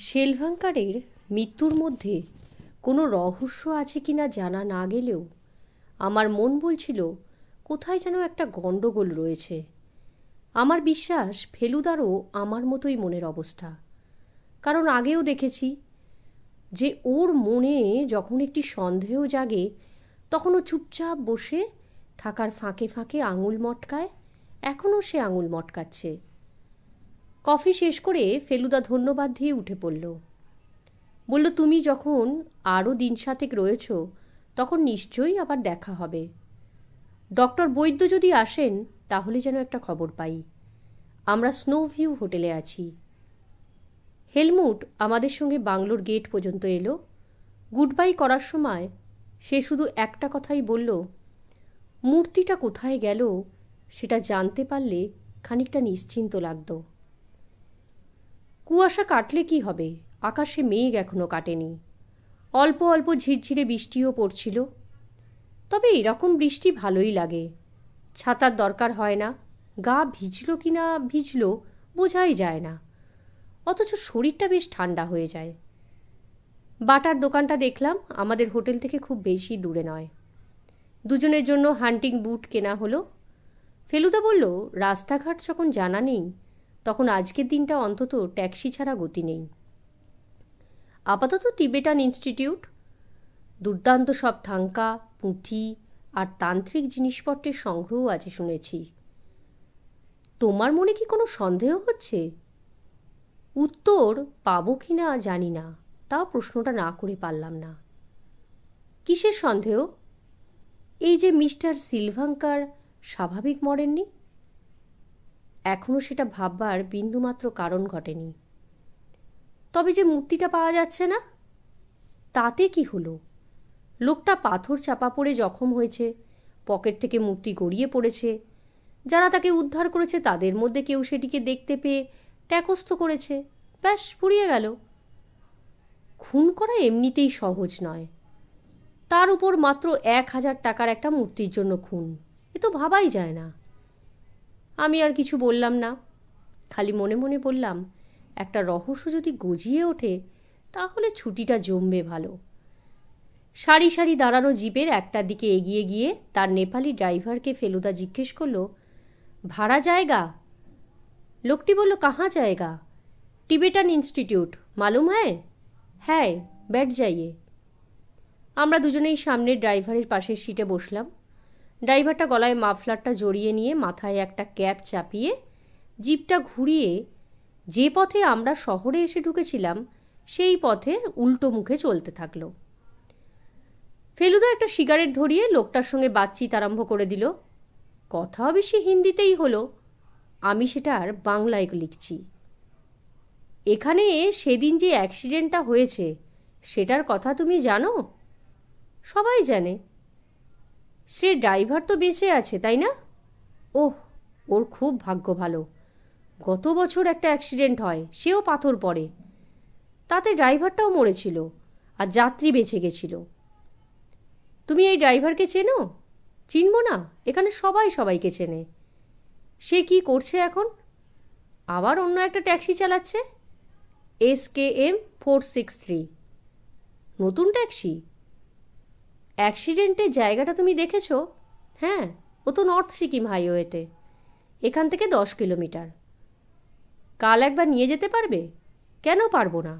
শেলভাঙ্কারের মৃত্যুর মধ্যে কোনো রহস্য আছে কিনা জানা না গেলেও আমার মন বলছিল কোথায় যেন একটা গণ্ডগোল রয়েছে। আমার বিশ্বাস ফেলুদারও আমার মতোই মনের অবস্থা, কারণ আগেও দেখেছি যে ওর মনে যখন একটি সন্দেহ জাগে তখন ও চুপচাপ বসে থাকার ফাঁকে ফাঁকে আঙুল মটকায়। এখনও সে আঙুল মটকাচ্ছে। কফি শেষ করে ফেলুদা ধন্যবাদ দিয়ে উঠে পড়ল। বলল, তুমি যখন আরও দিন সাতেক রয়েছ তখন নিশ্চয়ই আবার দেখা হবে। ডক্টর বৈদ্য যদি আসেন তাহলে যেন একটা খবর পাই। আমরা স্নো ভিউ হোটেলে আছি। হেলমুট আমাদের সঙ্গে বাংলোর গেট পর্যন্ত এলো। গুড বাই করার সময় সে শুধু একটা কথাই বলল, মূর্তিটা কোথায় গেল সেটা জানতে পারলে খানিকটা নিশ্চিন্ত লাগত। কুয়াশা কাটলে কি হবে, আকাশে মেঘ এখনো কাটেনি। অল্প অল্প ঝিরঝিরে বৃষ্টিও পড়ছিল। তবে এরকম বৃষ্টি ভালোই লাগে। ছাতার দরকার হয় না। গা ভিজল কি না ভিজল বোঝাই যায় না, অথচ শরীরটা বেশ ঠান্ডা হয়ে যায়। বাটার দোকানটা দেখলাম আমাদের হোটেল থেকে খুব বেশি দূরে নয়। দুজনের জন্য হান্টিং বুট কেনা হলো। ফেলুদা বলল, রাস্তাঘাট যখন জানা নেই তখন আজকের দিনটা অন্তত ট্যাক্সি ছাড়া গতি নেই। আপাতত টিবেটান ইনস্টিটিউট, দুর্দান্ত সব থাঙ্কা, পুঁথি আর তান্ত্রিক জিনিসপত্রের সংগ্রহ আছে শুনেছি। তোমার মনে কি কোনো সন্দেহ হচ্ছে? উত্তর পাবো কি না জানি না, তাও প্রশ্নটা না করে পারলাম না। কিসের সন্দেহ? এই যে মিস্টার শিলভাঙ্কার স্বাভাবিক মরেননি। এখনো সেটা ভাববার বিন্দুমাত্র কারণ ঘটেনি। তবে যে মূর্তিটা পাওয়া যাচ্ছে না, তাতে কি হলো? লোকটা পাথর চাপা পড়ে জখম হয়েছে, পকেট থেকে মূর্তি গড়িয়ে পড়েছে। যারা তাকে উদ্ধার করেছে তাদের মধ্যে কেউ সেটিকে দেখতে পেয়ে ট্যাকস্থ করেছে, ব্যাস ফুরিয়ে গেল। খুন করা এমনিতেই সহজ নয়, তার উপর মাত্র 1000 টাকার একটা মূর্তির জন্য খুন, এ তো ভাবাই যায় না। আমি আর কিছু বললাম না, খালি মনে মনে বললাম, একটা রহস্য যদি গজিয়ে ওঠে তাহলে ছুটিটা জমবে ভালো। সারি সারি দাঁড়ানো জিপের একটার দিকে এগিয়ে গিয়ে তার নেপালি ড্রাইভারকে ফেলুদা জিজ্ঞেস করল, ভাড়া জায়গা? লোকটি বলল, কাহা জায়গা? টিবেটান ইনস্টিটিউট, মালুম হ্যায়? হ্যাঁ, बैठ जाइए। আমরা দুজনেই সামনের ড্রাইভারের পাশের সিটে বসলাম। ড্রাইভারটা গলায় মাফলারটা জড়িয়ে নিয়ে মাথায় একটা ক্যাপ চাপিয়ে জিপটা ঘুরিয়ে যে পথে আমরা শহরে এসে ঢুকেছিলাম সেই পথে উল্টো মুখে চলতে থাকলো। ফেলুদা একটা সিগারেট ধরিয়ে লোকটার সঙ্গে বাতচিত আরম্ভ করে দিল। কথা বেশি হিন্দিতেই হলো, আমি সেটা আর বাংলায় লিখছি। এখানে সেদিন যে অ্যাক্সিডেন্টটা হয়েছে সেটার কথা তুমি জানো? সবাই জানে। সে ড্রাইভার তো বেঁচে আছে, তাই না? ওহ, ওর খুব ভাগ্য ভালো। গত বছর একটা অ্যাক্সিডেন্ট হয়, সেও পাথর পড়ে, তাতে ড্রাইভারটাও মরেছিল আর যাত্রী বেঁচে গেছিল। তুমি এই ড্রাইভারকে চেনো? চিনব না? এখানে সবাই সবাইকে চেনে। সে কি করছে এখন? আবার অন্য একটা ট্যাক্সি চালাচ্ছে, SKM 463। নতুন ট্যাক্সি? অ্যাক্সিডেন্টের জায়গাটা তুমি দেখেছ? হ্যাঁ, ও তো নর্থ সিকিম হাইওয়েতে, এখান থেকে 10 কিলোমিটার। কাল একবার নিয়ে যেতে পারবে? কেন পারবো না?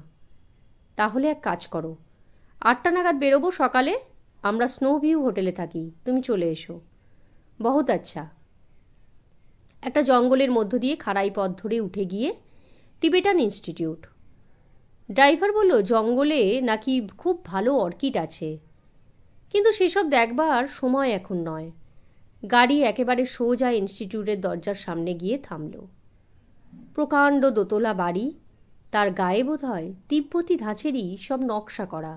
তাহলে এক কাজ করো, 8টা নাগাদ বেরোবো সকালে। আমরা স্নো ভিউ হোটেলে থাকি, তুমি চলে এসো। বহুত আচ্ছা। একটা জঙ্গলের মধ্য দিয়ে খাড়াই পথ ধরে উঠে গিয়ে টিবেটান ইনস্টিটিউট। ড্রাইভার বলল, জঙ্গলে নাকি খুব ভালো অর্কিড আছে, কিন্তু সেসব দেখবার সময় এখন নয়। গাড়ি একেবারে সোজা ইনস্টিটিউটের দরজার সামনে গিয়ে থামল। প্রকাণ্ড দোতলা বাড়ি, তার গায়ে বোধ হয় তিব্বতী ধাঁচেরই সব নকশা করা।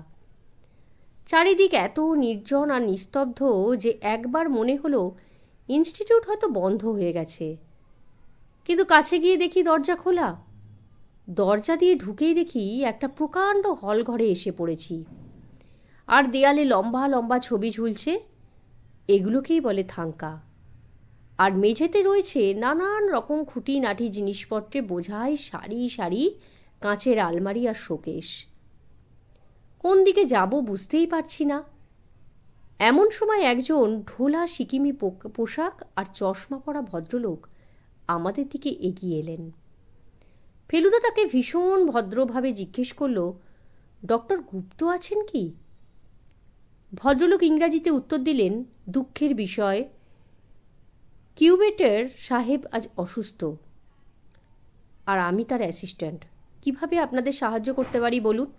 চারিদিক এত নির্জন আর নিস্তব্ধ যে একবার মনে হলো ইনস্টিটিউট হয়তো বন্ধ হয়ে গেছে। কিন্তু কাছে গিয়ে দেখি দরজা খোলা। দরজা দিয়ে ঢুকেই দেখি একটা প্রকাণ্ড হল ঘরে এসে পড়েছি। আর দেয়ালে লম্বা লম্বা ছবি ঝুলছে, এগুলোকেই বলে থাঙ্কা। আর মেঝেতে রয়েছে নানান রকম খুঁটিনাটি জিনিসপত্রে বোঝাই সারি সারি কাঁচের আলমারি আর শোকেশ। কোন দিকে যাব বুঝতেই পারছি না। এমন সময় একজন ঢোলা সিকিমি পোশাক আর চশমা পরা ভদ্রলোক আমাদের দিকে এগিয়ে এলেন। ফেলুদা তাকে ভীষণ ভদ্রভাবে জিজ্ঞেস করল, ডক্টর গুপ্ত আছেন কি? ভদ্রলোক ইংরাজিতে উত্তর দিলেন, দুঃখের বিষয়, কিউবেটার সাহেব আজ অসুস্থ, আর আমি তার অ্যাসিস্ট্যান্ট। কিভাবে আপনাদের সাহায্য করতে পারি বলুন?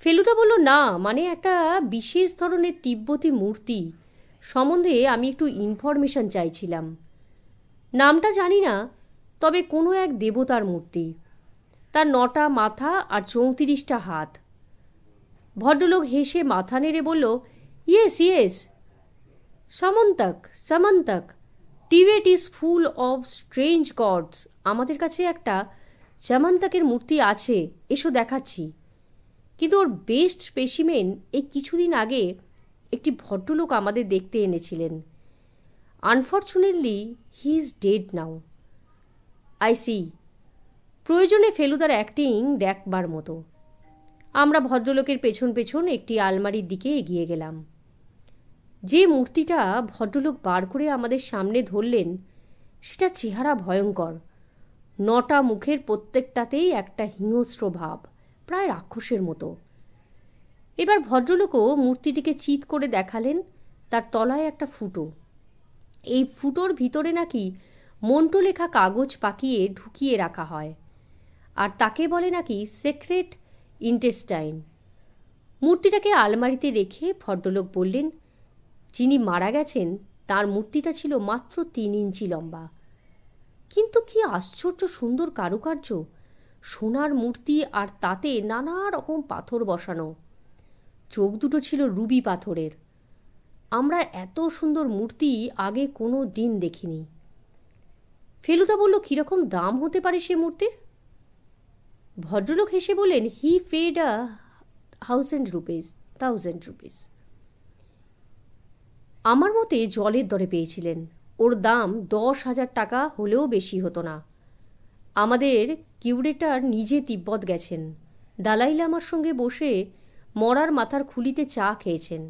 ফেলুদা বলল, না, মানে একটা বিশেষ ধরনের তিব্বতী মূর্তি সম্বন্ধে আমি একটু ইনফরমেশন চাইছিলাম। নামটা জানি না, তবে কোনো এক দেবতার মূর্তি। তার 9টা মাথা আর 34টা হাত। ভদ্রলোক হেসে মাথা নেড়ে বলল, yes yes, Samantak Samantak, Tibet is full of strange gods. আমাদের কাছে একটা সামন্তকের মূর্তি আছে, এসো দেখাচ্ছি। কিন্তু ওর বেস্ট স্পেসিমেন এই কিছুদিন আগে একটি ভদ্রলোক আমাদের দেখতে এনেছিলেন। Unfortunately he is dead now. I see. প্রয়োজনে ফেলুদার অ্যাক্টিং দেখবার মতো। আমরা ভদ্রলোকের পেছন পেছন একটি আলমারির দিকে এগিয়ে গেলাম। যে মূর্তিটা ভদ্রলোক বার করে আমাদের সামনে ধরলেন, সেটা চেহারা ভয়ঙ্কর। 9টা মুখের প্রত্যেকটাতেই একটা হিংস্র ভাব, প্রায় রাক্ষসের মতো। এবার ভদ্রলোকও মূর্তিটিকে চিৎ করে দেখালেন তার তলায় একটা ফুটো। এই ফুটোর ভিতরে নাকি মন্ত্র লেখা কাগজ পাকিয়ে ঢুকিয়ে রাখা হয়, আর তাকে বলে নাকি সেক্রেট ইন্টেস্টাইন। মূর্তিটাকে আলমারিতে রেখে ভদ্রলোক বললেন, যিনি মারা গেছেন তার মূর্তিটা ছিল মাত্র 3 ইঞ্চি লম্বা, কিন্তু কি আশ্চর্য সুন্দর কারুকার্য! সোনার মূর্তি, আর তাতে নানা রকম পাথর বসানো। চোখ দুটো ছিল রুবি পাথরের। আমরা এত সুন্দর মূর্তি আগে কোনো দিন দেখিনি। ফেলুদা বলল, কিরকম দাম হতে পারে সে মূর্তির? ভদ্রলোক হেসে বললেন, হি পেড 1000 রুপিস। আমার মতে জলের দরে পেয়েছিলেন। ওর দাম 10,000 টাকা হলেও বেশি হতো না। আমাদের কিউরেটার নিজে তিব্বত গেছেন, দালাই লামার সঙ্গে বসে মরার মাথার খুলিতে চা খেয়েছেন,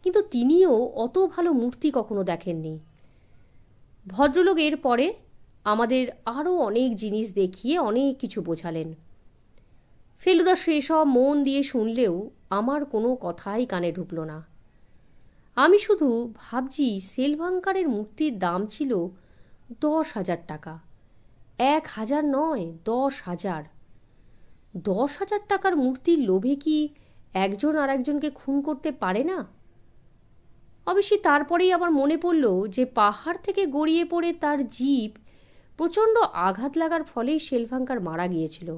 কিন্তু তিনিও অত ভালো মূর্তি কখনো দেখেননি। ভদ্রলোক এর পরে আমাদের আরও অনেক জিনিস দেখিয়ে অনেক কিছু বোঝালেন। ফেলুদা সেসব মন দিয়ে শুনলেও আমার কোনো কথাই কানে ঢুকল না। আমি শুধু ভাবছি, সেলভাঙ্কারের মূর্তির দাম ছিল 10,000 টাকা। 1,000 নয়, 10,000। 10,000 টাকার মূর্তির লোভে কি একজন আর একজনকে খুন করতে পারে না? অবশ্যই তারপরেই আবার মনে পড়ল যে পাহাড় থেকে গড়িয়ে পড়ে তার জিভ প্রচণ্ড আঘাত লাগার ফলেই সেলভাঙ্কার মারা গিয়েছিল।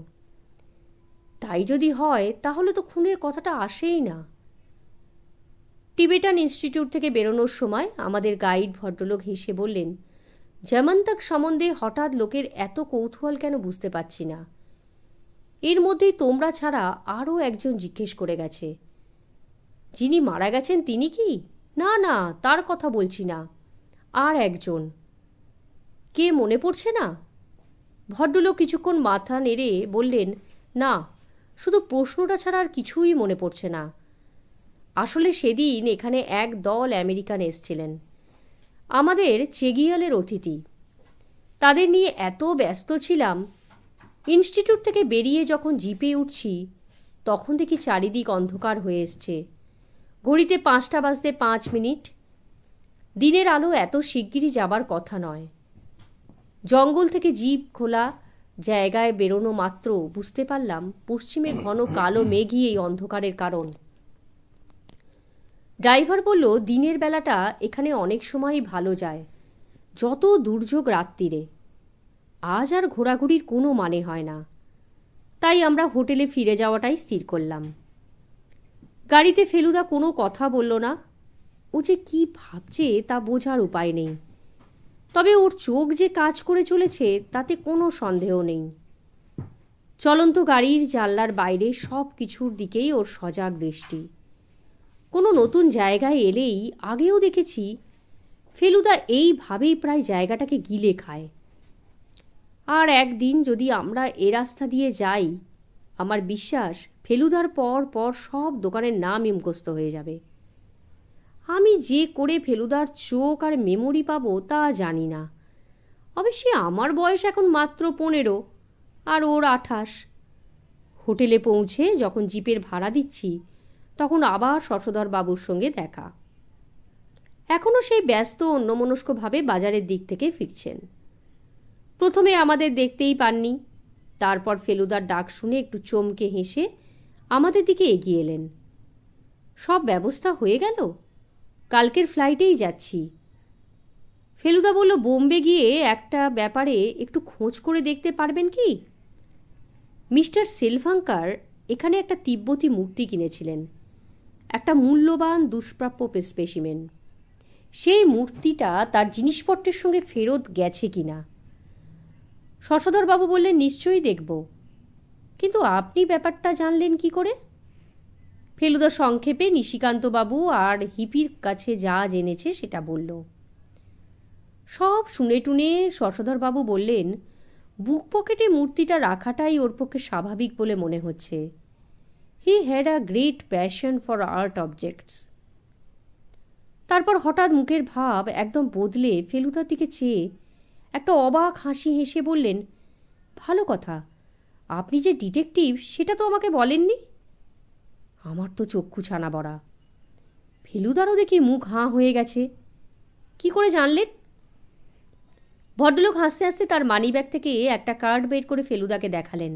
তাই যদি হয় তাহলে তো খুনের কথাটা আসেই না। টিবেটান ইনস্টিটিউট থেকে বেরোনোর সময় আমাদের গাইড ভদ্রলোক হেসে বললেন, জামান্তক সম্বন্ধে হঠাৎ লোকের এত কৌতূহল কেন বুঝতে পারছি না। এর মধ্যেই তোমরা ছাড়া আরও একজন জিজ্ঞেস করে গেছে, যিনি মারা গেছেন তিনি কি? না না, তার কথা বলছি না, আর একজন। কে মনে পড়ছে না? ভদ্রলোক কিছুক্ষণ মাথা নেড়ে বললেন, না, শুধু প্রশ্নটা ছাড়া আর কিছুই মনে পড়ছে না। আসলে সেদিন এখানে এক দল আমেরিকান এসছিলেন, আমাদের চেগিয়ালের অতিথি। তাদের নিয়ে এত ব্যস্ত ছিলাম, ইনস্টিটিউট থেকে বেরিয়ে যখন জিপে উঠছি তখন দেখি চারিদিক অন্ধকার হয়ে এসছে। ঘড়িতে 5টা বাজতে 5 মিনিট। দিনের আলো এত শিগগিরই যাবার কথা নয়। জঙ্গল থেকে জিপ খোলা জায়গায় বেরোনো মাত্র বুঝতে পারলাম পশ্চিমে ঘন কালো মেঘই এই অন্ধকারের কারণ। ড্রাইভার বলল, দিনের বেলাটা এখানে অনেক সময়ই ভালো যায়, যত দুর্যোগ রাত্রিরে। আজ আর ঘোরাঘুরির কোনো মানে হয় না, তাই আমরা হোটেলে ফিরে যাওয়াটাই স্থির করলাম। গাড়িতে ফেলুদা কোনো কথা বলল না। ও যে কি ভাবছে তা বোঝার উপায় নেই, তবে ওর চোখ যে কাজ করে চলেছে তাতে কোনো সন্দেহ নেই। চলন্ত গাড়ির জানলার বাইরে সব কিছুর দিকেই ওর সজাগ দৃষ্টি। কোনো নতুন জায়গায় এলেই, আগেও দেখেছি, ফেলুদা এইভাবেই প্রায় জায়গাটাকে গিলে খায়। আর একদিন যদি আমরা এ রাস্তা দিয়ে যাই, আমার বিশ্বাস ফেলুদার পর পর সব দোকানের নামই মুখস্থ হয়ে যাবে। আমি যে করে ফেলুদার চোখ আর মেমোরি পাবো তা জানি না। অবশ্যই আমার বয়স এখন মাত্র 15 আর ওর 28। হোটেলে পৌঁছে যখন জিপের ভাড়া দিচ্ছি, তখন আবার শশধর বাবুর সঙ্গে দেখা। এখনও সেই ব্যস্ত অন্যমনস্কভাবে বাজারের দিক থেকে ফিরছেন। প্রথমে আমাদের দেখতেই পাননি, তারপর ফেলুদার ডাক শুনে একটু চমকে হেসে আমাদের দিকে এগিয়ে এলেন। সব ব্যবস্থা হয়ে গেল? কালকের ফ্লাইটেই যাচ্ছি। ফেলুদা বলল, বোম্বে গিয়ে একটা ব্যাপারে একটু খোঁজ করে দেখতে পারবেন কি? মিস্টার সেলভাঙ্কার এখানে একটা তিব্বতী মূর্তি কিনেছিলেন, একটা মূল্যবান দুষ্প্রাপ্য স্পেসিমেন। সেই মূর্তিটা তার জিনিসপত্রের সঙ্গে ফেরত গেছে কিনা। শশধরবাবু বললেন, নিশ্চয়ই দেখব। কিন্তু আপনি ব্যাপারটা জানলেন কি করে? ফেলুদা সংক্ষেপে নিশিকান্তবাবু আর হিপির কাছে যা জেনেছে সেটা বলল। সব শুনে টুনে শশধরবাবু বললেন, বুক পকেটে মূর্তিটা রাখাটাই ওর পক্ষে স্বাভাবিক বলে মনে হচ্ছে। He had a great passion for art objects. তারপর হঠাৎ মুখের ভাব একদম বদলে ফেলুদার দিকে চেয়ে একটা অবাক হাসি হেসে বললেন, ভালো কথা, আপনি যে ডিটেকটিভ সেটা তো আমাকে বলেননি। আমার তো চক্ষু ছানা বড়া। ফেলুদারও দেখি মুখ হাঁ হয়ে গেছে। কি করে জানলেন? ভদ্রলোক হাসতে হাসতে তার মানিব্যাগ থেকে একটা কার্ড বের করে ফেলুদাকে দেখালেন।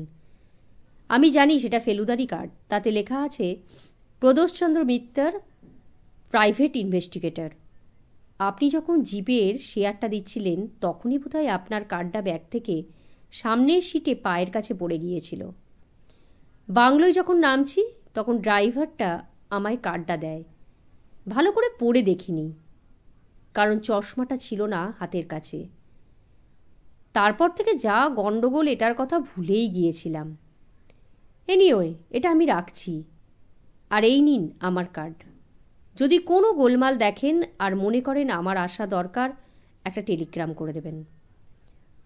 আমি জানি সেটা ফেলুদারই কার্ড। তাতে লেখা আছে, প্রদোষচন্দ্র মিত্তর, প্রাইভেট ইনভেস্টিগেটর। আপনি যখন জিপের শেয়ারটা দিচ্ছিলেন তখনই বোধহয় আপনার কার্ডটা ব্যাগ থেকে সামনের সিটে পায়ের কাছে পড়ে গিয়েছিল। বাংলোয় যখন নামছি তখন ড্রাইভারটা আমায় কার্ডটা দেয়। ভালো করে পড়ে দেখিনি, কারণ চশমাটা ছিল না হাতের কাছে। তারপর থেকে যা গণ্ডগোল, এটার কথা ভুলেই গিয়েছিলাম। এনিওয়ে, এটা আমি রাখছি। আর এই নিন আমার কার্ড। যদি কোনো গোলমাল দেখেন আর মনে করেন আমার আসা দরকার, একটা টেলিগ্রাম করে দেবেন।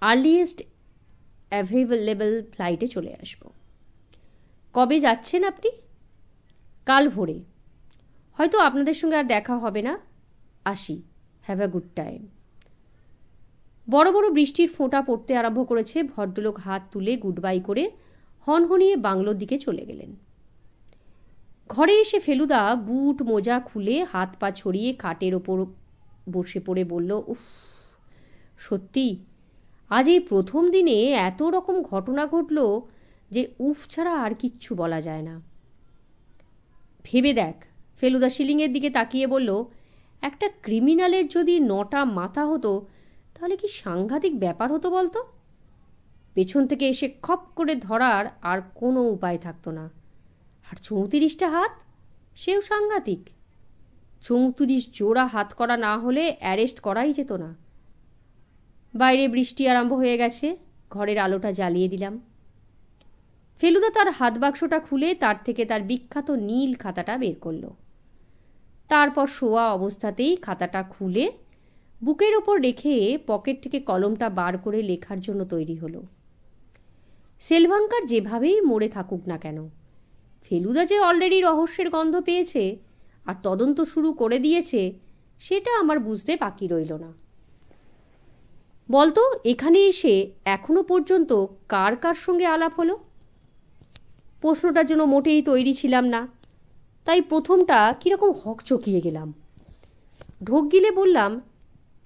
আর্লিয়েস্ট অ্যাভেলেবল ফ্লাইটে চলে আসব। কবে যাচ্ছেন আপনি? কাল ভোরে। হয়তো আপনাদের সঙ্গে আর দেখা হবে না। আসি। Have a good time. বড় বড় বৃষ্টির ফোঁটা পড়তে আরম্ভ করেছে। ভদ্রলোক হাত তুলে গুড বাই করে হনহনিয়ে বাংলোর দিকে চলে গেলেন। ঘরে এসে ফেলুদা বুট মোজা খুলে হাত পা ছড়িয়ে খাটের ওপর বসে পড়ে বলল, উফ, সত্যি আজ এই প্রথম দিনে এত রকম ঘটনা ঘটল যে উফ ছাড়া আর কিচ্ছু বলা যায় না। ভেবে দেখ, ফেলুদা সিলিংয়ের দিকে তাকিয়ে বলল, একটা ক্রিমিনালের যদি 9টা মাথা হতো তাহলে কি সাংঘাতিক ব্যাপার হতো বলতো। পেছন থেকে এসে খপ করে ধরার আর কোনো উপায় থাকতো না। আর 34টা হাত, সেও সাংঘাতিক। 34 জোড়া হাত করা না হলে অ্যারেস্ট করাই যেত না। বাইরে বৃষ্টি আরম্ভ হয়ে গেছে। ঘরের আলোটা জ্বালিয়ে দিলাম। ফেলুদা তার হাত বাক্সটা খুলে তার থেকে তার বিখ্যাত নীল খাতাটা বের করল। তারপর শোয়া অবস্থাতেই খাতাটা খুলে বুকের ওপর রেখে পকেট থেকে কলমটা বার করে লেখার জন্য তৈরি হলো। সেলভাঙ্কার যেভাবেই মরে থাকুক না কেন, ফেলুদা যে অলরেডি রহস্যের গন্ধ পেয়েছে আর তদন্ত শুরু করে দিয়েছে, সেটা আমার বুঝতে বাকি রইল না। বলতো, এখানে এসে এখনো পর্যন্ত কার কার সঙ্গে আলাপ হলো? প্রশ্নটার জন্য মোটেই তৈরি ছিলাম না, তাই প্রথমটা কিরকম হকচকিয়ে গেলাম। ঢোক গিলে বললাম,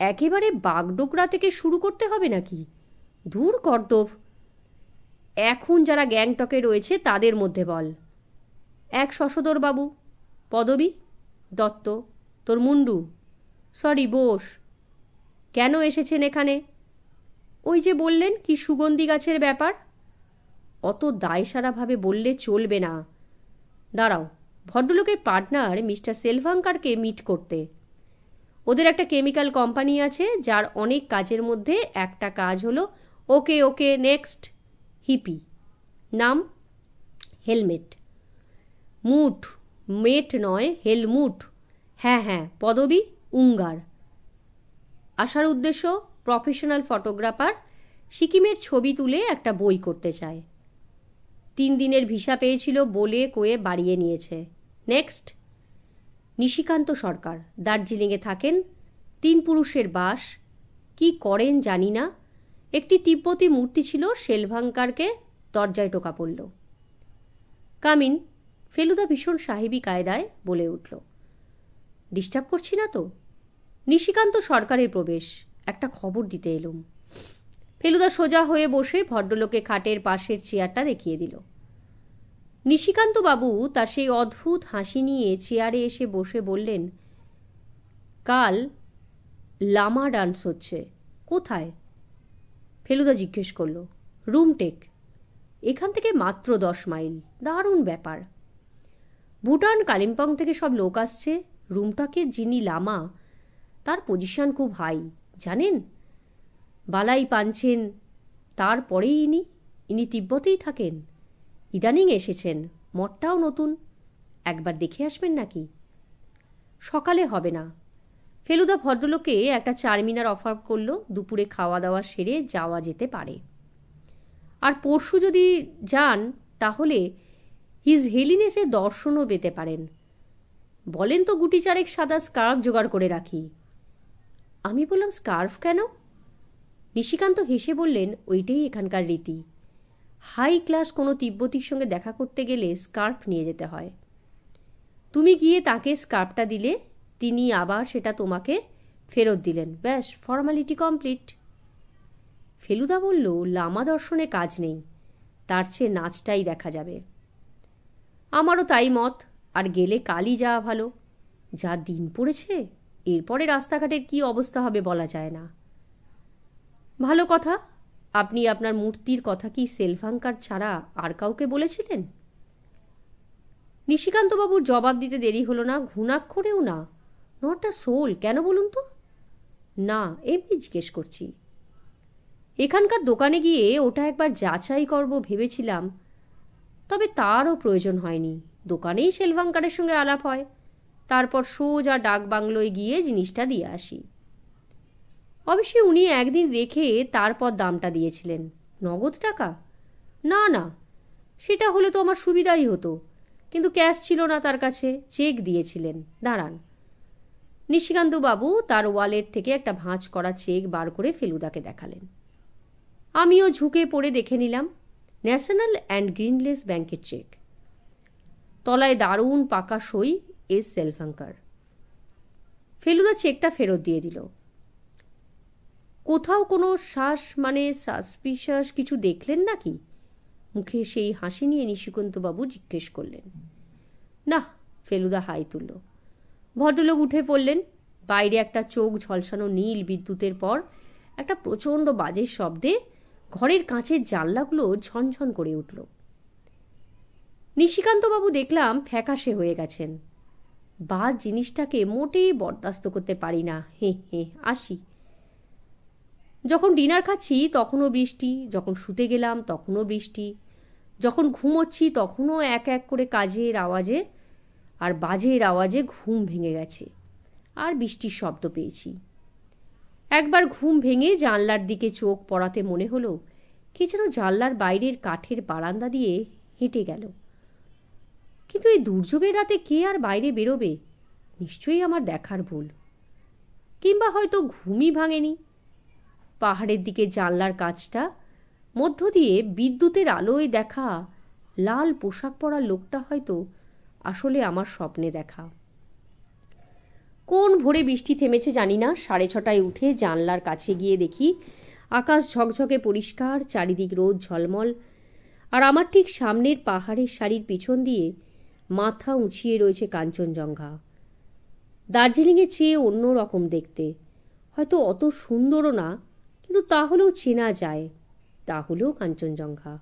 একেবারে বাগডোগরা থেকে শুরু করতে হবে নাকি? দূর কর্দব। এখন যারা গ্যাংটকে রয়েছে তাদের মধ্যে বল। এক শশধর বাবু, পদবী দত্ত, তোর মুন্ডু, সরি বোস। কেন এসেছেন এখানে? ওই যে বললেন কি সুগন্ধি গাছের ব্যাপার। অত দায়সারাভাবে বললে চলবে না। দাঁড়াও, ভদ্রলোকের পার্টনার মিস্টার সেলভাঙ্কারকে মিট করতে। ওদের একটা কেমিক্যাল কোম্পানি আছে, যার অনেক কাজের মধ্যে একটা কাজ হলো ওকে ওকে নেক্সট হিপি। নাম হেলমেট। মুট, মেট নয়, হেলমুট। হ্যাঁ হ্যাঁ, পদবী উঙ্গার। আসার উদ্দেশ্য প্রফেশনাল ফটোগ্রাফার, সিকিমের ছবি তুলে একটা বই করতে চায়। 3 দিনের ভিসা পেয়েছিল বলে কয়ে বাড়িয়ে নিয়েছে। নেক্সট। নিশিকান্ত সরকার, দার্জিলিংয়ে থাকেন, 3 পুরুষের বাস, কি করেন জানি না। একটি তিব্বতী মূর্তি ছিল, শেলভাঙ্কারকে দরজায় টোকা পড়ল। কামিন। ফেলুদা ভীষণ সাহেবী কায়দায় বলে উঠল। ডিস্টার্ব করছি না তো? নিশিকান্ত সরকারের প্রবেশ, একটা খবর দিতে এলুম। ফেলুদা সোজা হয়ে বসে ভদ্রলোকে খাটের পাশের চেয়ারটা দেখিয়ে দিল। নিশিকান্ত বাবু তার সেই অদ্ভুত হাসি নিয়ে চেয়ারে এসে বসে বললেন, কাল লামা ডান্স হচ্ছে। কোথায়? ফেলুদা জিজ্ঞেস করল। রুমটেক, এখান থেকে মাত্র 10 মাইল। দারুণ ব্যাপার। ভুটান, কালিম্পং থেকে সব লোক আসছে। রুমটেকের যিনি লামা, তার পজিশন খুব হাই, জানেন? বালাই পাঞ্ছেন, তারপরেই ইনি তিব্বতেই থাকেন। ইদানিং এসেছেন, মঠটাও নতুন। একবার দেখে আসবেন নাকি? সকালে হবে না। ফেলুদা ভদ্রলোকে একটা চারমিনার অফার করল, দুপুরে খাওয়া দাওয়া সেরে যাওয়া যেতে পারে। আর পরশু যদি যান তাহলে হিজ হেলিনেসের দর্শনও পেতে পারেন। বলেন তো গুটি চারেক সাদা স্কার্ফ জোগাড় করে রাখি। আমি বললাম, স্কার্ফ কেন? নিশিকান্ত হেসে বললেন, ওইটাই এখানকার রীতি। হাই ক্লাস কোনো তিব্বতীর সঙ্গে দেখা করতে গেলে স্কার্ফ নিয়ে যেতে হয়। তুমি গিয়ে তাকে স্কার্ফটা দিলে, তিনি আবার সেটা তোমাকে ফেরত দিলেন, ব্যাস ফর্মালিটি কমপ্লিট। ফেলুদা বলল, লামা দর্শনে কাজ নেই, তার চেয়ে নাচটাই দেখা যাবে। আমারও তাই মত। আর গেলে কালই যাওয়া ভালো। যা দিন পড়েছে, এরপরে রাস্তাঘাটের কি অবস্থা হবে বলা যায় না। ভালো কথা। আপনি আপনার মূর্তির কথা কি শেলভাঙ্কার ছাড়া আর কাউকে বলেছিলেন? নিশিকান্তবাবুর জবাব দিতে দেরি হলো না, ঘুণাক্ষরেও না। Not a soul. কেন বলুন তো? না, এমনি জিজ্ঞেস করছি। এখানকার দোকানে গিয়ে ওটা একবার যাচাই করব ভেবেছিলাম, তবে তারও প্রয়োজন হয়নি। দোকানেই শেলভাঙ্কারের সঙ্গে আলাপ হয়, তারপর সোজা ডাক বাংলোয় গিয়ে জিনিসটা দিয়ে আসি। অবশ্যই উনি একদিন রেখে তারপর দামটা দিয়েছিলেন। নগদ টাকা? না না, সেটা হলে তো আমার সুবিধাই হতো, কিন্তু ক্যাশ ছিল না তার কাছে, চেক দিয়েছিলেন। দাঁড়ান। নিশিকান্তবাবু তার ওয়ালেট থেকে একটা ভাঁজ করা চেক বার করে ফেলুদাকে দেখালেন। আমিও ঝুঁকে পড়ে দেখে নিলাম। ন্যাশনাল অ্যান্ড গ্রিনলেস ব্যাংকের চেক, তলায় দারুণ পাকা সই, এস শেলভাঙ্কার। ফেলুদা চেকটা ফেরত দিয়ে দিল। কোথাও কোনো সাসপিশাস কিছু দেখলেন নাকি? মুখে সেই হাসি নিয়ে নিশিকান্তবাবু জিজ্ঞেস করলেন। না। ফেলুদা হাই তুলল। ভদ্রলোক উঠে পড়লেন। বাইরে একটা চোখ ঝলসানো নীল বিদ্যুতের পর একটা প্রচণ্ড বাজের শব্দে ঘরের কাঁচের জানলাগুলো ঝনঝন করে উঠল। নিশিকান্তবাবু দেখলাম ফ্যাকাশে হয়ে গেছেন। বাজ জিনিসটাকে মোটেই বরদাস্ত করতে পারি না। হে হে, আসি। যখন ডিনার খাচ্ছি তখনও বৃষ্টি, যখন শুতে গেলাম তখনও বৃষ্টি, যখন ঘুমোচ্ছি তখনও এক এক করে কাজের আওয়াজে আর বাজের আওয়াজে ঘুম ভেঙে গেছে, আর বৃষ্টির শব্দ পেয়েছি। একবার ঘুম ভেঙে জানলার দিকে চোখ পড়াতে মনে হলো কে যেন জানলার বাইরের কাঠের বারান্দা দিয়ে হেঁটে গেল। কিন্তু এই দুর্যোগের রাতে কে আর বাইরে বেরোবে? নিশ্চয়ই আমার দেখার ভুল, কিংবা হয়তো ঘুমই ভাঙেনি। পাহাড়ের দিকে জানলার কাছটা মধ্য দিয়ে বিদ্যুতের আলোয় দেখা লাল পোশাক পরা লোকটা হয়তো আসলে আমার স্বপ্নে দেখা। কোন ভোরে বৃষ্টি থেমেছে জানি না। 6:30টায় উঠে জানলার কাছে গিয়ে দেখি আকাশ ঝকঝকে পরিষ্কার, চারিদিক রোদ ঝলমল, আর আমার ঠিক সামনের পাহাড়ের সারির পিছন দিয়ে মাথা উঁচিয়ে রয়েছে কাঞ্চনজঙ্ঘা। দার্জিলিংয়ের চেয়ে অন্য রকম দেখতে, হয়তো অত সুন্দরও না, কিন্তু তাহলেও চেনা যায়, তাহলেও কাঞ্চনজঙ্ঘা।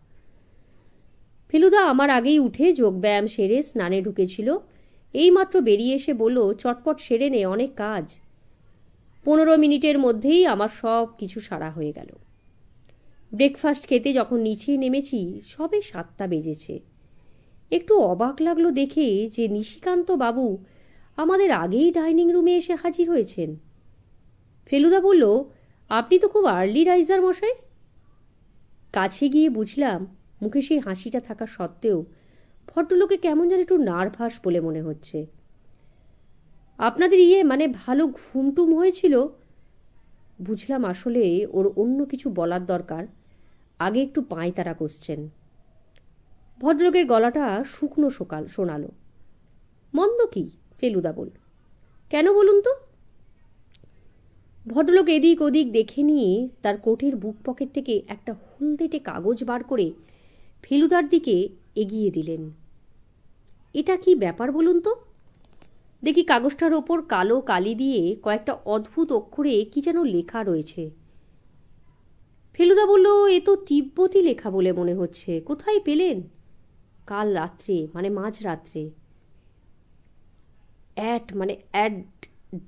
ফেলুদা আমার আগেই উঠে যোগব্যায়াম সেরে স্নানে ঢুকেছিল। এইমাত্র বেরিয়ে এসে বলল, চটপট সেরে নে, অনেক কাজ। 15 মিনিটের মধ্যেই আমার সব কিছু সারা হয়ে গেল। ব্রেকফাস্ট খেতে যখন নিচে নেমেছি সবে 7টা বেজেছে। একটু অবাক লাগলো দেখে যে নিশিকান্ত বাবু আমাদের আগেই ডাইনিং রুমে এসে হাজির হয়েছেন। ফেলুদা বলল, আপনি তো খুব আর্লি রাইজার মশাই। কাছে গিয়ে বুঝলাম মুখে সেই হাসিটা থাকা সত্ত্বেও ভদ্রলোকে কেমন যেন একটু নার্ভাস বলে মনে হচ্ছে। আপনাদের মানে ভালো ঘুমটুম হয়েছিল? বুঝলাম আসলে ওর অন্য কিছু বলার দরকার, আগে একটু পাঁয়তারা কষছেন। ভদ্রলোকের গলাটা শুকনো শোনালো। মন্দ কি? ফেলুদা বলল। কেন বলুন তো? ভদ্রলোক এদিক ওদিক দেখে নিয়ে তার কোটের বুক পকেট থেকে একটা হলদেটে কাগজ বার করে ফেলুদার দিকে এগিয়ে দিলেন। এটা কি ব্যাপার বলুন তো? দেখি কাগজটার ওপর কালো কালি দিয়ে কয়েকটা অদ্ভুত অক্ষরে কি যেন লেখা রয়েছে। ফেলুদা বলল, এ তো তিব্বতী লেখা বলে মনে হচ্ছে। কোথায় পেলেন? কাল রাত্রে, মানে মাঝরাত্রে। অ্যাট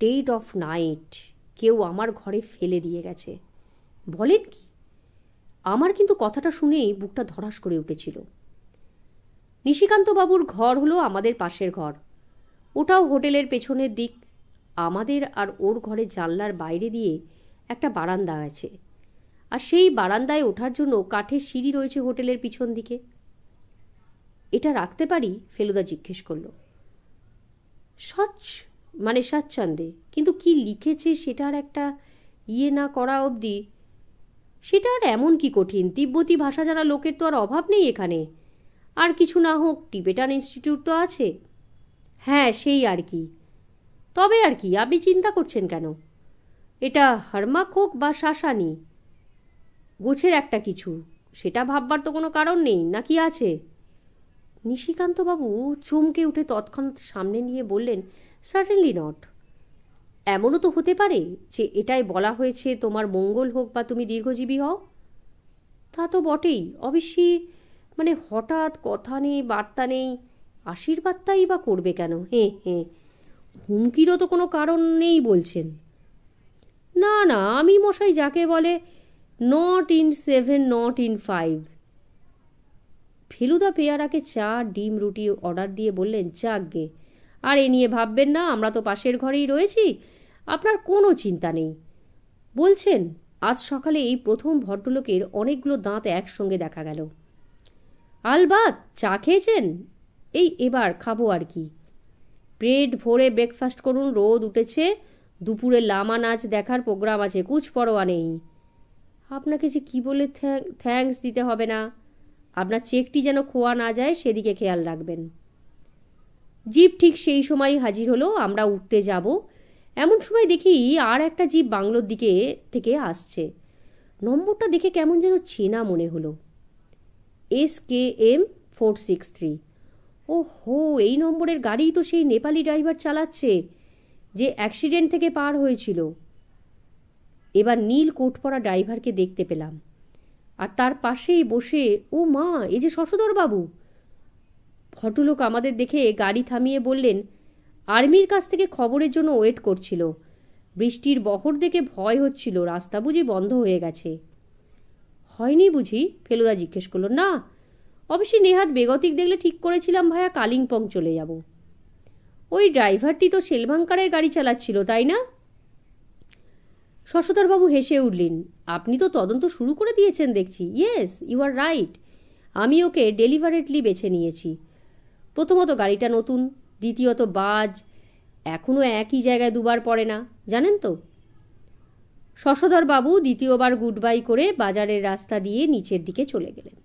ডেট অফ নাইট কেউ আমার ঘরে ফেলে দিয়ে গেছে। বলেন কি? আমার কিন্তু কথাটা শুনেই বুকটা ধড়াস করে উঠেছিল। নিশিকান্তবাবুর ঘর হলো আমাদের পাশের ঘর। ওটাও হোটেলের পেছনের দিক। আমাদের আর ওর ঘরের জানলার বাইরে দিয়ে একটা বারান্দা আছে, আর সেই বারান্দায় ওঠার জন্য কাঠের সিঁড়ি রয়েছে হোটেলের পিছন দিকে। এটা রাখতে পারি? ফেলুদা জিজ্ঞেস করল। স্বাচ্ছন্দ্যে, কিন্তু কি লিখেছে সেটার একটা না করা অবধি। সেটা আর এমন কি কঠিন? তিব্বতী ভাষা জানা লোকের তো আর অভাব নেই এখানে। আর কিছু না হোক টিবেটান ইনস্টিটিউট তো আছে। হ্যাঁ, সেই আর কি। তবে আর কি, আপনি চিন্তা করছেন কেন? এটা হারমাক হোক বা শাসানি, গোছের একটা কিছু, সেটা ভাববার তো কোনো কারণ নেই, নাকি আছে? নিশিকান্তবাবু চমকে উঠে তৎক্ষণাৎ সামনে নিয়ে বললেন, সার্টেনলি নট। এমনও তো হতে পারে যে এটাই বলা হয়েছে তোমার মঙ্গল হোক বা তুমি দীর্ঘজীবী হও। তা তো বটেই, অবশ্যই। হঠাৎ কথা নেই, বার্তা নেই, আশীর্বাদটাই বা করবে কেন? হুমকিরও তো কোনো কারণ নেই বলছেন। না না, আমি মশাই যাকে বলে not in 7, not in 5। Feluda পেয়ারাকে চা ডিম রুটি অর্ডার দিয়ে বললেন, যাকগে, আর এ নিয়ে ভাববেন না, আমরা তো পাশের ঘরেই রয়েছি, আপনার কোনো চিন্তা নেই। বলছেন, আজ সকালে এই প্রথম ভদ্রলোকের অনেকগুলো দাঁত একসঙ্গে দেখা গেল। আলবাত। চা খেয়েছেন? এবার খাবো আর কি। পেট ভরে ব্রেকফাস্ট করুন, রোদ উঠেছে, দুপুরে লামা নাচ দেখার প্রোগ্রাম আছে, কুছ পরোয়া নেই। আপনাকে যে কি বলে থ্যাঙ্কস দিতে হবে না। আপনার চেকটি যেন খোয়া না যায় সেদিকে খেয়াল রাখবেন। জিপ ঠিক সেই সময় হাজির হলো। আমরা উঠতে যাব, এমন সময় দেখি আর একটা জিপ বাংলোর দিকে থেকে আসছে। নম্বরটা দেখে কেমন যেন চেনা মনে হলো। SKM 463। ও হো, এই নম্বরের গাড়ি তো সেই নেপালি ড্রাইভার চালাচ্ছে যে অ্যাক্সিডেন্ট থেকে পার হয়েছিল। এবার নীল কোট পরা ড্রাইভারকে দেখতে পেলাম, আর তার পাশেই বসে, ও মা, এ যে শশধরবাবু। ভদ্রলোক আমাদের দেখে গাড়ি থামিয়ে বললেন, আর্মির কাছ থেকে খবরের জন্য ওয়েট করছিল। বৃষ্টির বহর দেখে ভয় হচ্ছিল, রাস্তা বুঝি বন্ধ হয়ে গেছে। হয়নি বুঝি? ফেলুদা জিজ্ঞেস করল। না, অবশ্যই নেহাত বেগতিক দেখলে ঠিক করেছিলাম ভায়া কালিম্পং চলে যাব। ওই ড্রাইভারটি তো সেলভাঙ্কারের গাড়ি চালাচ্ছিল, তাই না? শশধরবাবু হেসে উঠলেন। আপনি তো তদন্ত শুরু করে দিয়েছেন দেখছি। Yes, you are right. আমি ওকে ডেলিভারেটলি বেছে নিয়েছি। প্রথমত গাড়িটা নতুন, দ্বিতীয়ত বাজ, এখনও একই জায়গায় দুবার পড়ে না, জানেন তো। শশধরবাবু দ্বিতীয়বার গুড বাই করে বাজারের রাস্তা দিয়ে নিচের দিকে চলে গেলেন।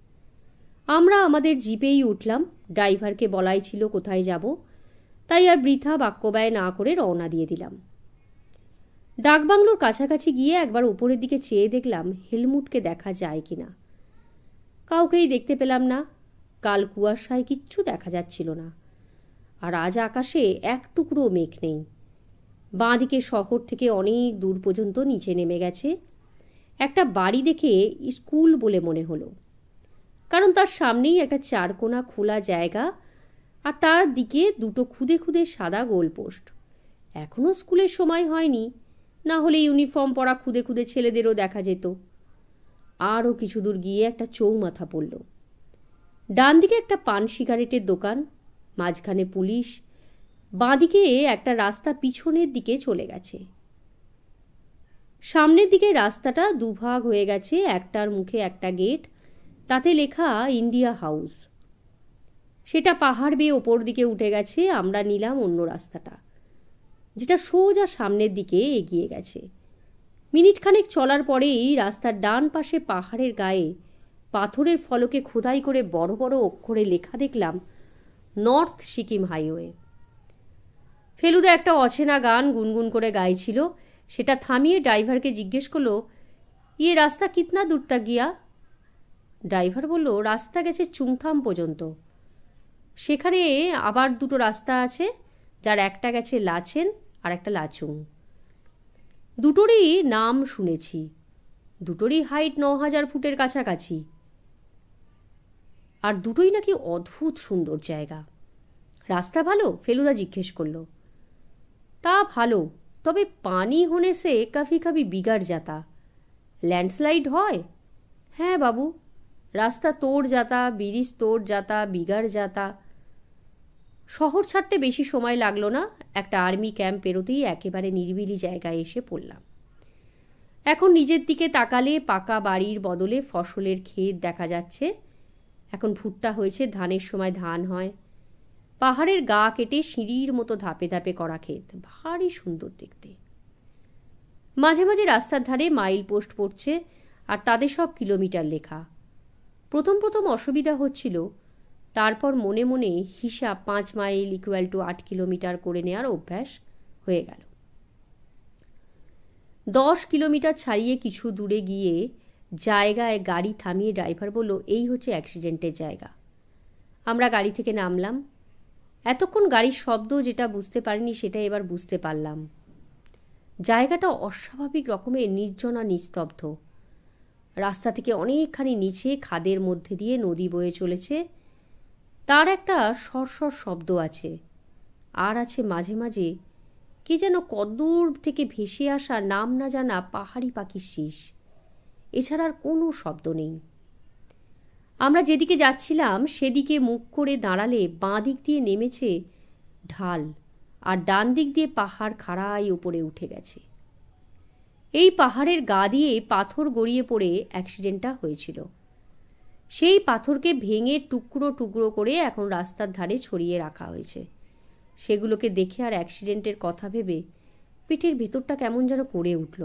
আমরা আমাদের জিপেই উঠলাম। ড্রাইভারকে বলাই ছিল কোথায় যাব, তাই আর বৃথা বাক্যব্যয় না করে রওনা দিয়ে দিলাম। ডাকবাংলোর কাছাকাছি গিয়ে একবার উপরের দিকে চেয়ে দেখলাম হেলমুটকে দেখা যায় কিনা। কাউকেই দেখতে পেলাম না। কাল কুয়াশায় কিচ্ছু দেখা যাচ্ছিল না, আর আজ আকাশে এক টুকরো মেঘ নেই। বাঁ দিকে শহর থেকে অনেক দূর পর্যন্ত নিচে নেমে গেছে। একটা বাড়ি দেখে স্কুল বলে মনে হলো, কারণ তার সামনেই একটা চারকোনা খোলা জায়গা, আর তার দিকে দুটো খুদে খুদে সাদা গোলপোস্ট। এখনও স্কুলের সময় হয়নি, না হলে ইউনিফর্ম পরা খুদে খুদে ছেলেদেরও দেখা যেত। আরও কিছু দূর গিয়ে একটা চৌমাথা পড়ল। ডান দিকে একটা পান সিগারেটের দোকান, মাঝখানে পুলিশ, বাঁদিকে একটা রাস্তা পিছনের দিকে চলে গেছে। সামনের দিকে রাস্তাটা দুভাগ হয়ে গেছে, একটার মুখে একটা গেট, তাতে লেখা ইন্ডিয়া হাউস। সেটা পাহাড় বেয়ে ওপর দিকে উঠে গেছে। আমরা নিলাম অন্য রাস্তাটা, যেটা সোজা সামনের দিকে এগিয়ে গেছে। মিনিট খানেক চলার পরেই রাস্তার ডান পাশে পাহাড়ের গায়ে পাথরের ফলকে খোদাই করে বড় বড় অক্ষরে লেখা দেখলাম নর্থ সিকিম হাইওয়ে। ফেলুদা একটা অচেনা গান গুনগুন করে গাইছিল। সেটা থামিয়ে ড্রাইভারকে জিজ্ঞেস করলো, ইয়ে রাস্তা কিতনা দূর তক গিয়া? ড্রাইভার বলল, রাস্তা গেছে চুংথাম পর্যন্ত। সেখানে আবার দুটো রাস্তা আছে, যার একটা গেছে লাচেন আর একটা লাচুং। দুটোরই নাম শুনেছি, দুটোরই হাইট ৯,০০০ ফুটের কাছাকাছি, আর দুটোই নাকি অদ্ভুত সুন্দর জায়গা। রাস্তা ভালো? ফেলুদা জিজ্ঞেস করলো। তা ভালো, তবে পানি হোনে সে কাফি কাফি বিগাড় যাতা। ল্যান্ডস্লাইড হয়? হ্যাঁ বাবু, রাস্তা তোড় যাতা, ব্রিজ তোড় যাতা, বিগাড় যাতা। শহর ছাড়তে বেশি সময় লাগলো না। একটা আর্মি ক্যাম্প পেরোতেই একেবারে নিরিবিলি জায়গায় এসে পড়লাম। এখন নিজের দিকে তাকালে পাকা বাড়ির বদলে ফসলের ক্ষেত দেখা যাচ্ছে। এখন ভুট্টা হয়েছে, ধানের সময় ধান হয়। পাহাড়ের গা কেটে সিঁড়ির মতো ধাপে ধাপে করা ক্ষেত, ভারী সুন্দর দেখতে। মাঝে মাঝে রাস্তার ধারে মাইল পোস্ট পড়ছে, আর তাদের সব কিলোমিটার লেখা। প্রথম প্রথম অসুবিধা হচ্ছিল, তারপর মনে মনে হিসাব 5 মাইল = 8 কিলোমিটার করে নেওয়ার অভ্যাস হয়ে গেল। 10 কিলোমিটার ছাড়িয়ে কিছু দূরে গিয়ে জায়গায় গাড়ি থামিয়ে ড্রাইভার বলল, এই হচ্ছে অ্যাক্সিডেন্টের জায়গা। আমরা গাড়ি থেকে নামলাম। এতক্ষণ গাড়ির শব্দ যেটা বুঝতে পারিনি সেটা এবার বুঝতে পারলাম। জায়গাটা অস্বাভাবিক রকমের নির্জনা নিস্তব্ধ। রাস্তা থেকে অনেকখানি নিচে খাদের মধ্যে দিয়ে নদী বয়ে চলেছে। তার একটা সরসর শব্দ আছে, আর আছে মাঝে মাঝে কি যেন কদ্দূর থেকে ভেসে আসা নাম না জানা পাহাড়ি পাখির শীষ। এছাড়া আর কোনো শব্দ নেই। আমরা যেদিকে যাচ্ছিলাম সেদিকে মুখ করে দাঁড়ালে বাঁ দিক দিয়ে নেমেছে ঢাল, আর ডান দিক দিয়ে পাহাড় খাড়াই উপরে উঠে গেছে। এই পাহাড়ের গা দিয়ে পাথর গড়িয়ে পড়ে অ্যাক্সিডেন্টটা হয়েছিল। সেই পাথরকে ভেঙে টুকরো টুকরো করে এখন রাস্তার ধারে ছড়িয়ে রাখা হয়েছে। সেগুলোকে দেখে আর অ্যাক্সিডেন্টের কথা ভেবে পেটের ভেতরটা কেমন যেন করে উঠল।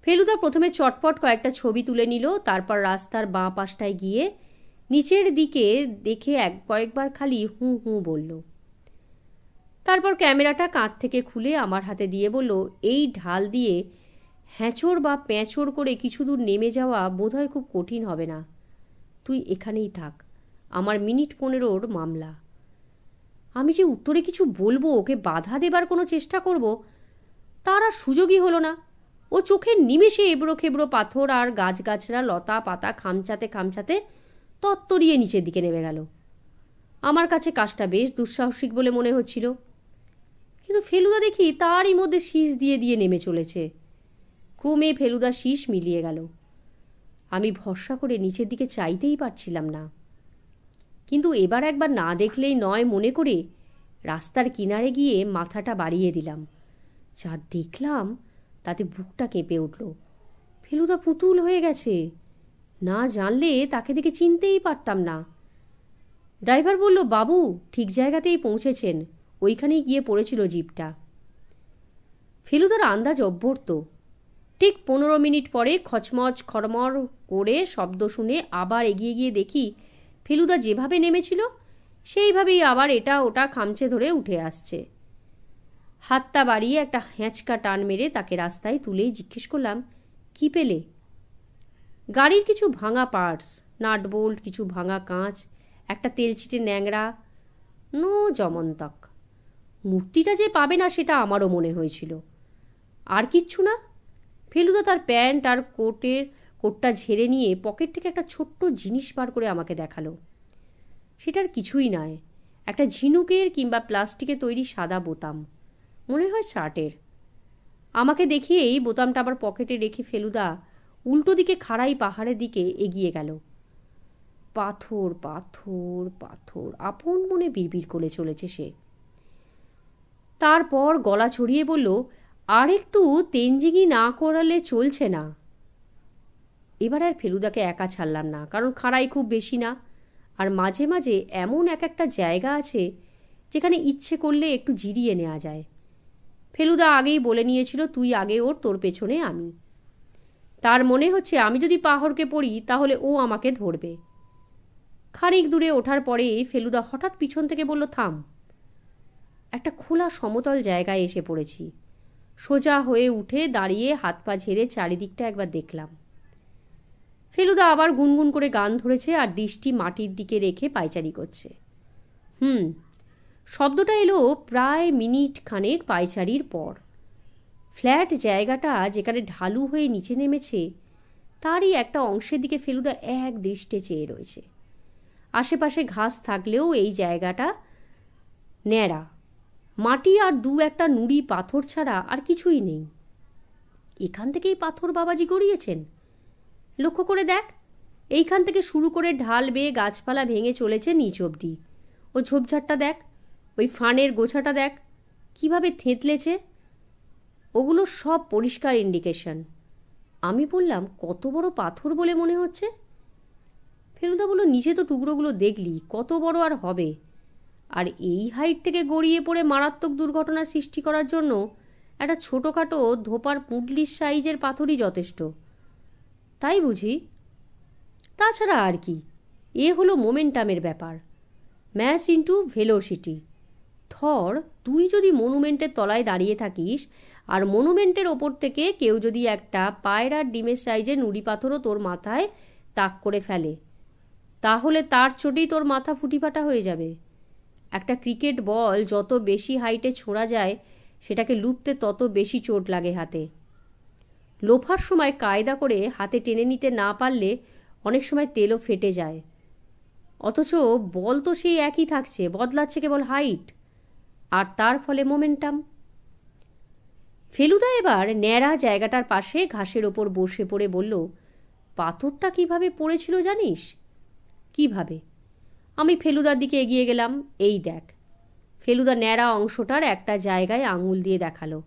ফেলুদা প্রথমে চটপট কয়েকটা ছবি তুলে নিল, তারপর রাস্তার বাঁ পাশটায় গিয়ে নিচের দিকে দেখে কয়েকবার খালি হুঁ হুঁ বলল। তারপর ক্যামেরাটা কাঁধ থেকে খুলে আমার হাতে দিয়ে বলল, এই ঢাল দিয়ে হ্যাঁচড় বা প্যাঁচড় করে কিছু দূর নেমে যাওয়া বোধহয় খুব কঠিন হবে না। তুই এখানেই থাক, আমার মিনিট 15 মামলা। আমি যে উত্তরে কিছু বলবো, ওকে বাধা দেবার কোনো চেষ্টা করব, তার আর সুযোগই হলো না। ও চোখের নিমেষে এবড়ো খেবড়ো পাথর আর গাছগাছরা লতা পাতা খামচাতে খামচাতে তত্তরিয়ে নিচের দিকে নেমে গেল। আমার কাছে কাজটা বেশ দুঃসাহসিক বলে মনে হচ্ছিল, কিন্তু ফেলুদা দেখি তারই মধ্যে শীষ দিয়ে দিয়ে নেমে চলেছে। ক্রমে ফেলুদা শীষ মিলিয়ে গেল। আমি ভরসা করে নিচের দিকে চাইতেই পারছিলাম না, কিন্তু এবার একবার না দেখলেই নয় মনে করে রাস্তার কিনারে গিয়ে মাথাটা বাড়িয়ে দিলাম। যা দেখলাম তাতে বুকটা কেঁপে উঠল। ফেলুদা পুতুল হয়ে গেছে। না জানলে তাকে দেখে চিনতেই পারতাম না। ড্রাইভার বলল, বাবু ঠিক জায়গাতেই পৌঁছেছেন, ওইখানেই গিয়ে পড়েছিল জিপটা। ফেলুদার আন্দাজ অভ্যর্ত। ঠিক 15 মিনিট পরে খচমচ খড়মড় করে শব্দ শুনে আবার এগিয়ে গিয়ে দেখি ফেলুদা যেভাবে নেমেছিল সেইভাবেই আবার এটা ওটা খামচে ধরে উঠে আসছে। হাতটা বাড়িয়ে একটা হ্যাঁচকা টান মেরে তাকে রাস্তায় তুলেই জিজ্ঞেস করলাম, কি পেলে? গাড়ির কিছু ভাঙা পার্টস, নাট বোল্ট, কিছু ভাঙা কাঁচ, একটা তেলছিটে ন্যাংরা, নো জমন্তক। মূর্তিটা যে পাবে না সেটা আমারও মনে হয়েছিল। আর কিচ্ছু না। ফেলুদা তার প্যান্ট আর কোটটা ঝেড়ে নিয়ে পকেট থেকে একটা ছোট্ট জিনিস বার করে আমাকে দেখালো। সেটার কিছুই নয়, একটা ঝিনুকের কিংবা প্লাস্টিকে তৈরি সাদা বোতাম, মনে হয় শার্টের। আমাকে দেখিয়েই বোতামটা আবার পকেটে রেখে ফেলুদা উল্টো দিকে খাড়াই পাহাড়ের দিকে এগিয়ে গেল। পাথর পাথর পাথর আপন মনে বিড়বিড় করে চলেছে সে। তারপর গলা ছড়িয়ে বলল, আর একটু তেনজিঙি না করালে চলছে না। এবার আর ফেলুদাকে একা ছাড়লাম না, কারণ খাড়াই খুব বেশি না, আর মাঝে মাঝে এমন একটা জায়গা আছে যেখানে ইচ্ছে করলে একটু জিরিয়ে নেওয়া যায়। ফেলুদা আগেই বলে নিয়েছিল, তুই আগে ওর, তোর পেছনে আমি। তার মনে হচ্ছে আমি যদি পাহড়কে পড়ি তাহলে ও আমাকে ধরবে। খানিক দূরে ওঠার পরে ফেলুদা হঠাৎ পিছন থেকে বলল, থাম। একটা খোলা সমতল জায়গায় এসে পড়েছি। সোজা হয়ে উঠে দাঁড়িয়ে হাত পা ঝেড়ে চারিদিকটা একবার দেখলাম। ফেলুদা আবার গুনগুন করে গান ধরেছে আর দৃষ্টি মাটির দিকে রেখে পায়চারি করছে। শব্দটা এলো প্রায় মিনিট খানেক পায়চারির পর। ফ্ল্যাট জায়গাটা যেখানে ঢালু হয়ে নিচে নেমেছে তারই একটা অংশের দিকে ফেলুদা এক দৃষ্টে চেয়ে রয়েছে। আশেপাশে ঘাস থাকলেও এই জায়গাটা ন্যাড়া, মাটি আর দু একটা নুড়ি পাথর ছাড়া আর কিছুই নেই। এখান থেকেই পাথর বাবাজি গড়িয়েছেন। লক্ষ্য করে দেখ, এইখান থেকে শুরু করে ঢাল বেয়ে গাছপালা ভেঙে চলেছে নিচ অবধি। ও ঝোপঝাড়টা দেখ, ওই ফানের গোছাটা দেখ কিভাবে থেঁতলেছে। ওগুলো সব পরিষ্কার ইন্ডিকেশন। আমি বললাম, কত বড় পাথর বলে মনে হচ্ছে? ফেলুদা বলল, নিচে তো টুকরোগুলো দেখলি, কত বড় আর হবে। আর এই হাইট থেকে গড়িয়ে পড়ে মারাত্মক দুর্ঘটনা সৃষ্টি করার জন্য একটা ছোটোখাটো ধোপার পুঁটলির সাইজের পাথরই যথেষ্ট, তাই বুঝি? তাছাড়া আর কি, এ হলো মোমেন্টামের ব্যাপার, ম্যাস ইন্টু ভেলোসিটি। ধর, তুই যদি মনুমেন্টের তলায় দাঁড়িয়ে থাকিস আর মনুমেন্টের ওপর থেকে কেউ যদি একটা পায়রার ডিমের সাইজের নুড়ি পাথরও তোর মাথায় তাক করে ফেলে, তাহলে তার চোটেই তোর মাথা ফুটিফাটা হয়ে যাবে। একটা ক্রিকেট বল যত বেশি হাইটে ছোঁড়া যায় সেটাকে লুপতে তত বেশি চোট লাগে হাতে। লোফার সময় কায়দা করে হাতে টেনে নিতে না পারলে অনেক সময় তেলও ফেটে যায়। অথচ বল তো সেই একই থাকছে, বদলাচ্ছে কেবল হাইট, আর তার ফলে মোমেন্টাম। ফেলুদা এবার ন্যাড়া জায়গাটার পাশে ঘাসের ওপর বসে পড়ে বলল, পাথরটা কিভাবে পড়েছিল জানিস? কিভাবে? আমি ফেলুদার দিকে এগিয়ে গেলাম। এই দেখ। ফেলুদা ন্যাড়া অংশটার একটা জায়গায় আঙুল দিয়ে দেখালো।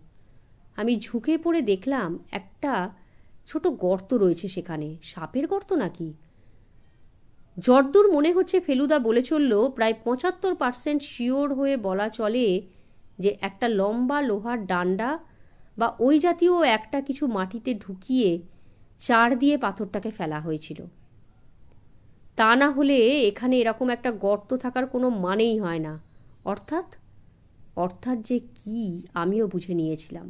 আমি ঝুঁকে পড়ে দেখলাম একটা ছোট গর্ত রয়েছে সেখানে। সাপের গর্ত নাকি? যদ্দূর মনে হচ্ছে ফেলুদা বলে চলল, প্রায় 75% শিওর হয়ে বলা চলে যে একটা লম্বা লোহার ডান্ডা বা ওই জাতীয় একটা কিছু মাটিতে ঢুকিয়ে চার দিয়ে পাথরটাকে ফেলা হয়েছিল। তা না হলে এখানে এরকম একটা গর্ত থাকার কোনো মানেই হয় না। অর্থাৎ যে কি আমিও বুঝে নিয়েছিলাম।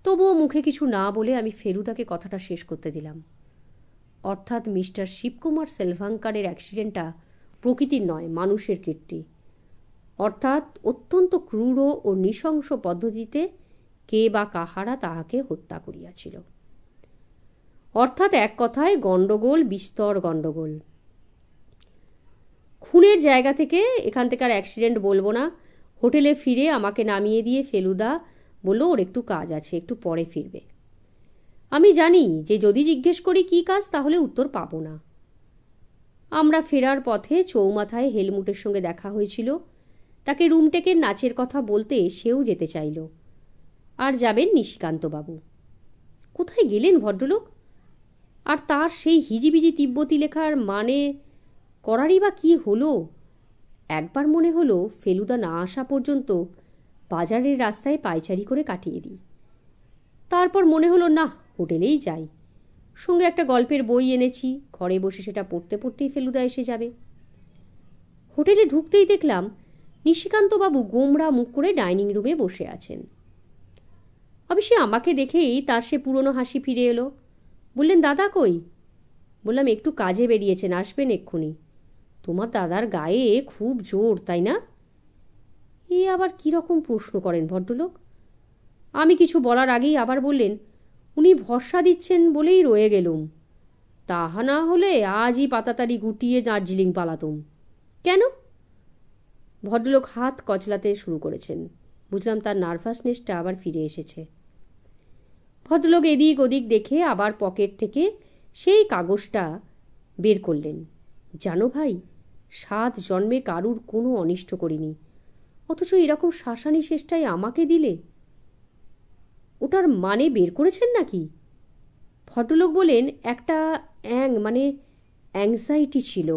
তবুও মুখে কিছু না বলে আমি ফেলুদাকে কথাটা শেষ করতে দিলাম। অর্থাৎ মিস্টার শিবকুমার সেলভাঙ্কারের অ্যাক্সিডেন্টটা প্রকৃতির নয়, মানুষের কীর্তি। অর্থাৎ অত্যন্ত ক্রূর ও নৃশংস পদ্ধতিতে কে বা কাহারা তাহাকে হত্যা করিয়াছিল। অর্থাৎ এক কথায় গণ্ডগোল, বিস্তর গণ্ডগোল। খুনের জায়গা থেকে এখান থেকে আর অ্যাক্সিডেন্ট বলবো না। হোটেলে ফিরে আমাকে নামিয়ে দিয়ে ফেলুদা বলল, ওর একটু কাজ আছে, একটু পরে ফিরবে। আমি জানি যে যদি জিজ্ঞেস করি কি কাজ তাহলে উত্তর পাবো না। আমরা ফেরার পথে চৌমাথায় হেলমুটের সঙ্গে দেখা হয়েছিল। তাকে রুমটেকের নাচের কথা বলতে সেও যেতে চাইল। আর যাবেন নিশিকান্তবাবু। কোথায় গেলেন ভদ্রলোক? আর তার সেই হিজিবিজি তিব্বতী লেখার মানে করারই বা কী হলো? একবার মনে হলো ফেলুদা না আসা পর্যন্ত বাজারের রাস্তায় পায়চারি করে কাটিয়ে দিই। তারপর মনে হলো না, হোটেলেই যাই। সঙ্গে একটা গল্পের বই এনেছি, ঘরে বসে সেটা পড়তে পড়তেই ফেলুদা এসে যাবে। হোটেলে ঢুকতেই দেখলাম নিশিকান্তবাবু গোমড়া মুখ করে ডাইনিং রুমে বসে আছেন। অবশ্যই আমাকে দেখেই তার সে পুরনো হাসি ফিরে এলো। বললেন, দাদা কই? বললাম, একটু কাজে বেরিয়েছেন, আসবেন এক্ষুনি। তোমার দাদার গায়ে খুব জোর, তাই না? এ আবার কীরকম প্রশ্ন করেন ভদ্রলোক? আমি কিছু বলার আগেই আবার বললেন, উনি ভরসা দিচ্ছেন বলেই রয়ে গেলুম, তাহা না হলে আজই পাতাতাড়ি গুটিয়ে দার্জিলিং পালাতুম। কেন? ভদ্রলোক হাত কচলাতে শুরু করেছেন। বুঝলাম তার নার্ভাসনেসটা আবার ফিরে এসেছে। ভদ্রলোক এদিক ওদিক দেখে আবার পকেট থেকে সেই কাগজটা বের করলেন। জানো ভাই, 7 জন্মে কারুর কোনো অনিষ্ট করিনি, অথচ এরকম শাসানি শেষটাই আমাকে দিলে। ওটার মানে বের করেছেন নাকি? ভদ্রলোক বলেন, একটা মানে অ্যাংজাইটি ছিল।